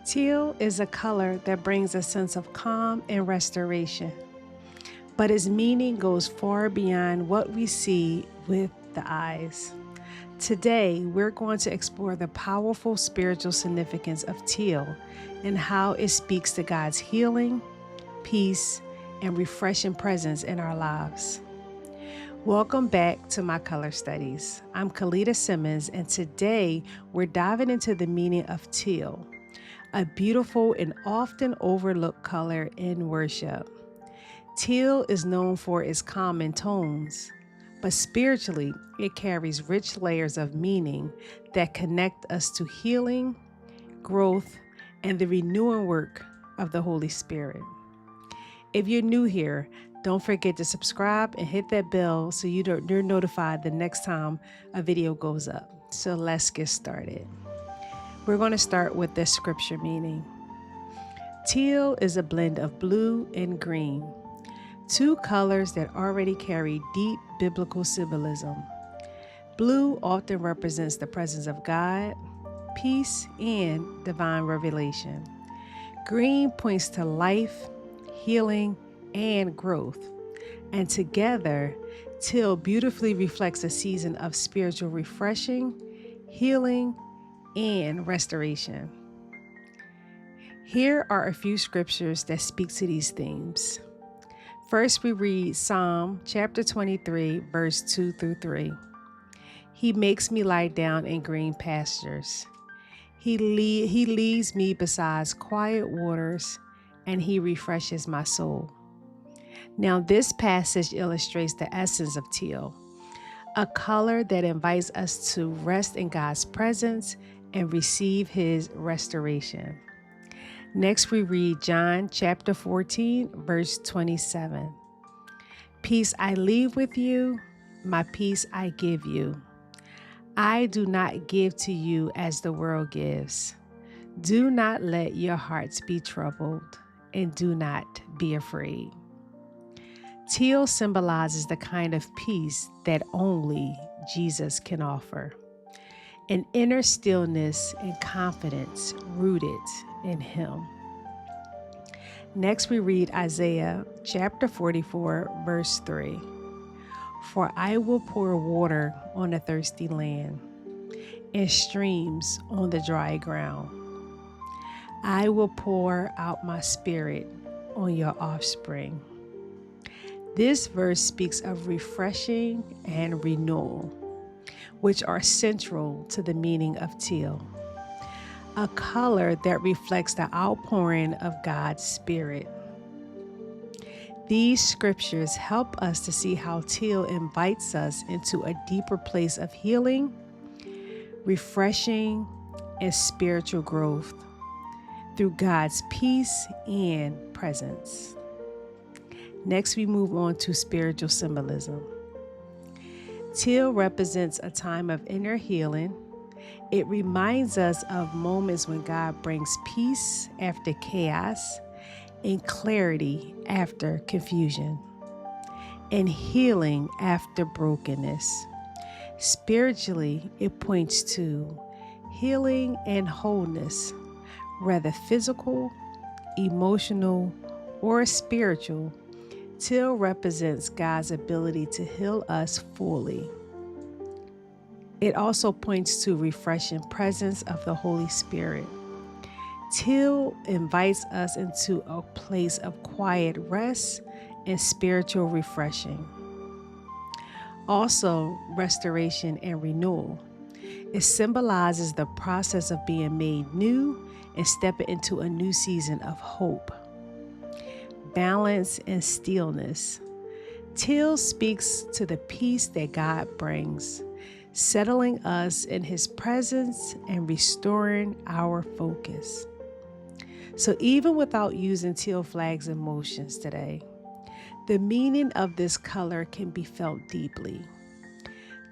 Teal is a color that brings a sense of calm and restoration, but its meaning goes far beyond what we see with the eyes. Today, we're going to explore the powerful spiritual significance of teal and how it speaks to God's healing, peace, and refreshing presence in our lives. Welcome back to my color studies. I'm Kalita Simmons, and today we're diving into the meaning of teal, a beautiful and often overlooked color in worship. Teal is known for its calming tones, but spiritually, it carries rich layers of meaning that connect us to healing, growth, and the renewing work of the Holy Spirit. If you're new here, don't forget to subscribe and hit that bell so you're notified the next time a video goes up. So let's get started. We're going to start with the scripture meaning. Teal is a blend of blue and green, two colors that already carry deep biblical symbolism. Blue often represents the presence of God, peace, and divine revelation. Green points to life, healing, and growth. And together, teal beautifully reflects a season of spiritual refreshing, healing, and restoration. Here are a few scriptures that speak to these themes. First, we read Psalm chapter 23, verse 2 through 3. He makes me lie down in green pastures. He leads me beside quiet waters, and he refreshes my soul. Now, this passage illustrates the essence of teal, a color that invites us to rest in God's presence and receive his restoration. Next, we read John chapter 14, verse 27. Peace I leave with you, my peace I give you. I do not give to you as the world gives. Do not let your hearts be troubled, and do not be afraid. Teal symbolizes the kind of peace that only Jesus can offer, an inner stillness and confidence rooted in him. Next, we read Isaiah chapter 44, verse 3. For I will pour water on the thirsty land and streams on the dry ground. I will pour out my spirit on your offspring. This verse speaks of refreshing and renewal, which are central to the meaning of teal, a color that reflects the outpouring of God's Spirit. These scriptures help us to see how teal invites us into a deeper place of healing, refreshing, and spiritual growth through God's peace and presence. Next, we move on to spiritual symbolism. Teal represents a time of inner healing. It reminds us of moments when God brings peace after chaos and clarity after confusion and healing after brokenness. Spiritually, it points to healing and wholeness, whether physical, emotional, or spiritual. Teal represents God's ability to heal us fully. It also points to refreshing presence of the Holy Spirit. Teal invites us into a place of quiet rest and spiritual refreshing. Also, restoration and renewal. It symbolizes the process of being made new and stepping into a new season of hope, balance, and stillness. Teal speaks to the peace that God brings, settling us in his presence and restoring our focus. So even without using teal flags and motions today, the meaning of this color can be felt deeply.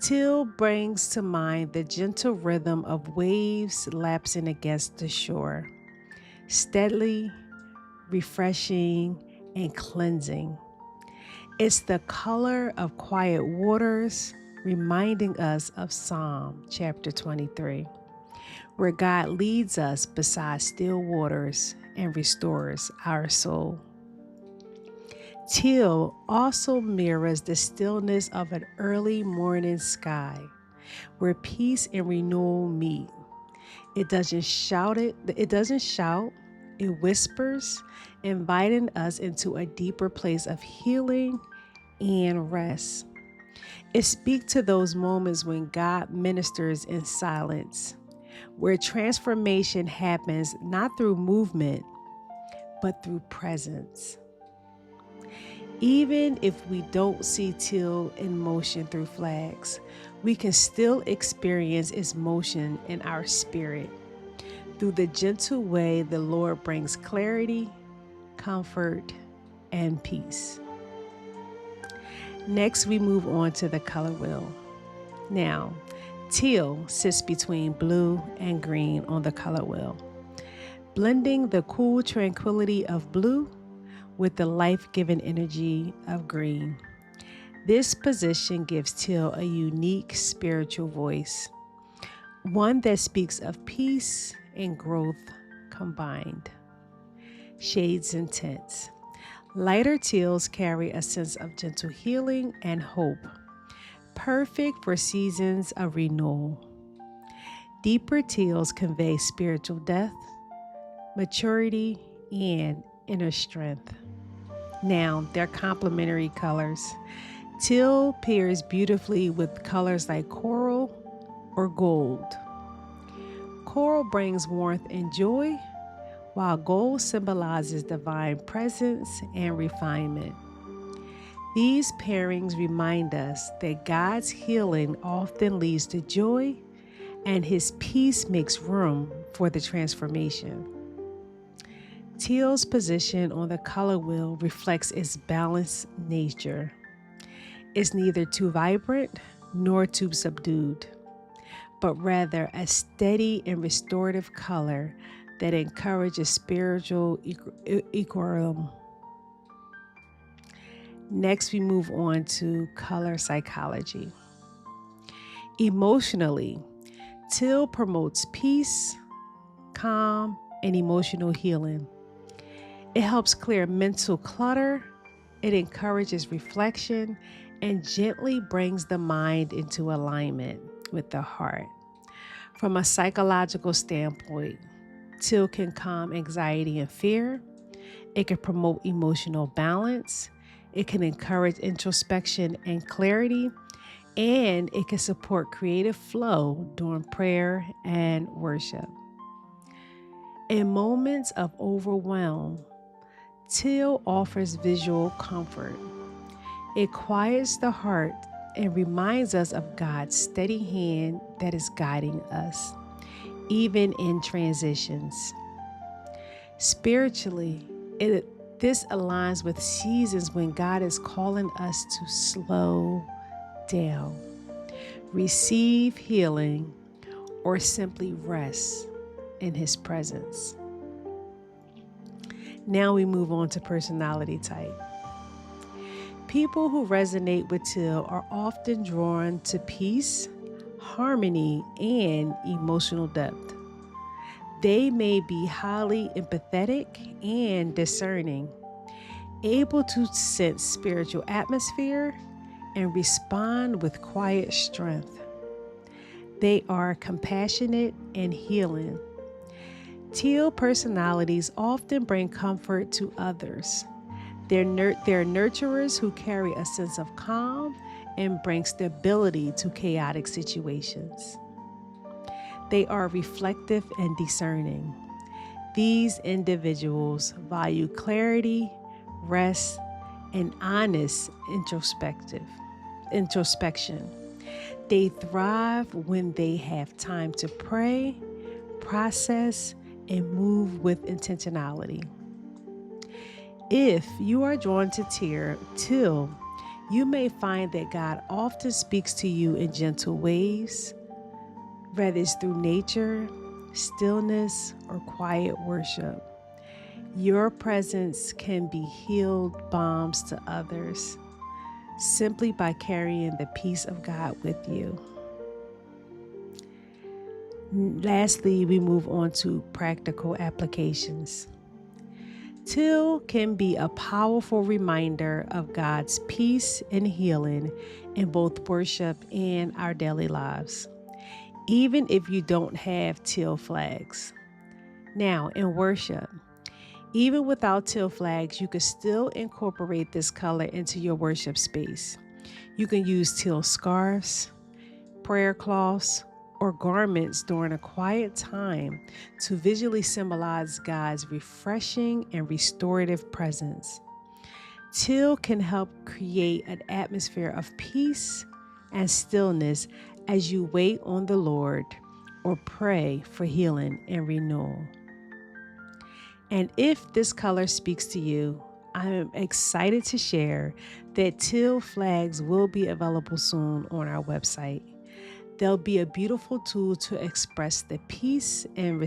Teal brings to mind the gentle rhythm of waves lapsing against the shore, steadily, refreshing, and cleansing. It's the color of quiet waters, reminding us of Psalm chapter 23, where God leads us beside still waters and restores our soul. Teal also mirrors the stillness of an early morning sky, where peace and renewal meet. It doesn't shout, it whispers, inviting us into a deeper place of healing and rest. It speaks to those moments when God ministers in silence, where transformation happens not through movement, but through presence. Even if we don't see teal in motion through flags, we can still experience its motion in our spirit through the gentle way the Lord brings clarity, comfort, and peace. Next, we move on to the color wheel. Now, teal sits between blue and green on the color wheel, blending the cool tranquility of blue with the life-giving energy of green. This position gives teal a unique spiritual voice, one that speaks of peace and growth combined. Shades and tints. Lighter teals carry a sense of gentle healing and hope, perfect for seasons of renewal. Deeper teals convey spiritual depth, maturity, and inner strength. Now, they're complementary colors. Teal pairs beautifully with colors like coral or gold. Coral brings warmth and joy, while gold symbolizes divine presence and refinement. These pairings remind us that God's healing often leads to joy, and His peace makes room for the transformation. Teal's position on the color wheel reflects its balanced nature. It's neither too vibrant nor too subdued, but rather a steady and restorative color that encourages spiritual equilibrium. Next, we move on to color psychology. Emotionally, teal promotes peace, calm, and emotional healing. It helps clear mental clutter, it encourages reflection, and gently brings the mind into alignment with the heart. From a psychological standpoint, teal can calm anxiety and fear. It can promote emotional balance. It can encourage introspection and clarity. And it can support creative flow during prayer and worship. In moments of overwhelm, teal offers visual comfort. It quiets the heart and reminds us of God's steady hand that is guiding us, even in transitions. Spiritually, this aligns with seasons when God is calling us to slow down, receive healing, or simply rest in His presence. Now we move on to personality type. People who resonate with teal are often drawn to peace, harmony, and emotional depth. They may be highly empathetic and discerning, able to sense spiritual atmosphere and respond with quiet strength. They are compassionate and healing. Teal personalities often bring comfort to others. They're nurturers who carry a sense of calm and bring stability to chaotic situations. They are reflective and discerning. These individuals value clarity, rest, and honest introspection. They thrive when they have time to pray, process, and move with intentionality. If you are drawn to teal, you may find that God often speaks to you in gentle ways, whether it's through nature, stillness, or quiet worship. Your presence can be healed balms to others simply by carrying the peace of God with you. Lastly, we move on to practical applications. Teal can be a powerful reminder of God's peace and healing in both worship and our daily lives, even if you don't have teal flags. Now, in worship, even without teal flags, you can still incorporate this color into your worship space. You can use teal scarves, prayer cloths, or garments during a quiet time to visually symbolize God's refreshing and restorative presence. Teal can help create an atmosphere of peace and stillness as you wait on the Lord or pray for healing and renewal. And if this color speaks to you, I am excited to share that teal flags will be available soon on our website. They'll be a beautiful tool to express the peace and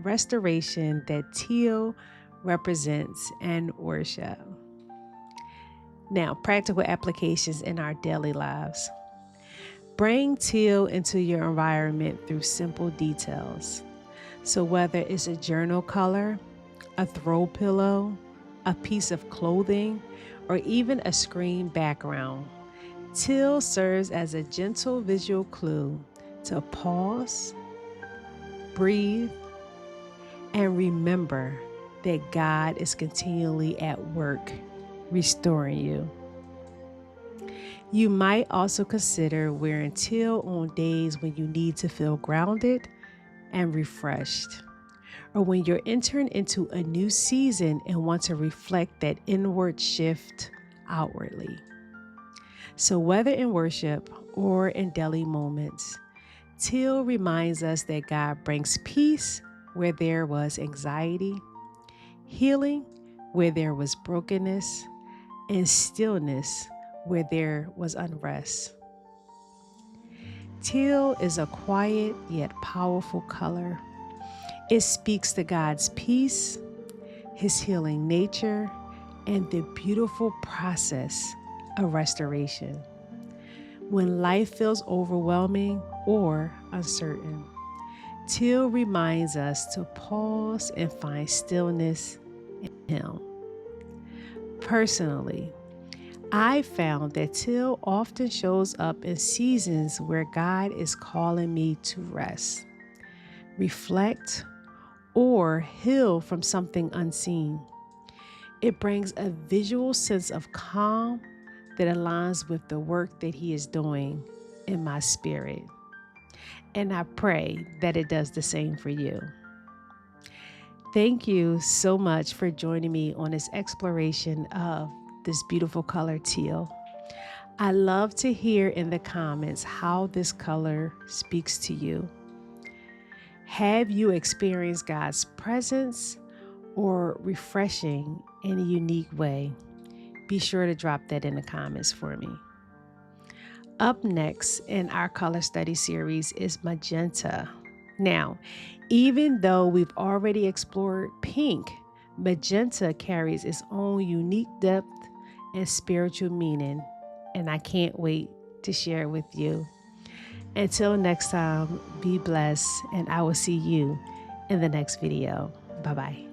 restoration that teal represents in worship. Now, practical applications in our daily lives. Bring teal into your environment through simple details. So whether it's a journal color, a throw pillow, a piece of clothing, or even a screen background, teal serves as a gentle visual clue to pause, breathe, and remember that God is continually at work restoring you. You might also consider wearing teal on days when you need to feel grounded and refreshed, or when you're entering into a new season and want to reflect that inward shift outwardly. So whether in worship or in daily moments, teal reminds us that God brings peace where there was anxiety, healing where there was brokenness, and stillness where there was unrest. Teal is a quiet yet powerful color. It speaks to God's peace, His healing nature, and the beautiful process of restoration. When life feels overwhelming or uncertain, teal reminds us to pause and find stillness in Him. Personally, I found that teal often shows up in seasons where God is calling me to rest, reflect, or heal from something unseen. It brings a visual sense of calm that aligns with the work that He is doing in my spirit. And I pray that it does the same for you. Thank you so much for joining me on this exploration of this beautiful color teal. I love to hear in the comments how this color speaks to you. Have you experienced God's presence or refreshing in a unique way? Be sure to drop that in the comments for me. Up next in our color study series is magenta. Now, even though we've already explored pink, magenta carries its own unique depth and spiritual meaning, and I can't wait to share it with you. Until next time, be blessed, and I will see you in the next video. Bye-bye.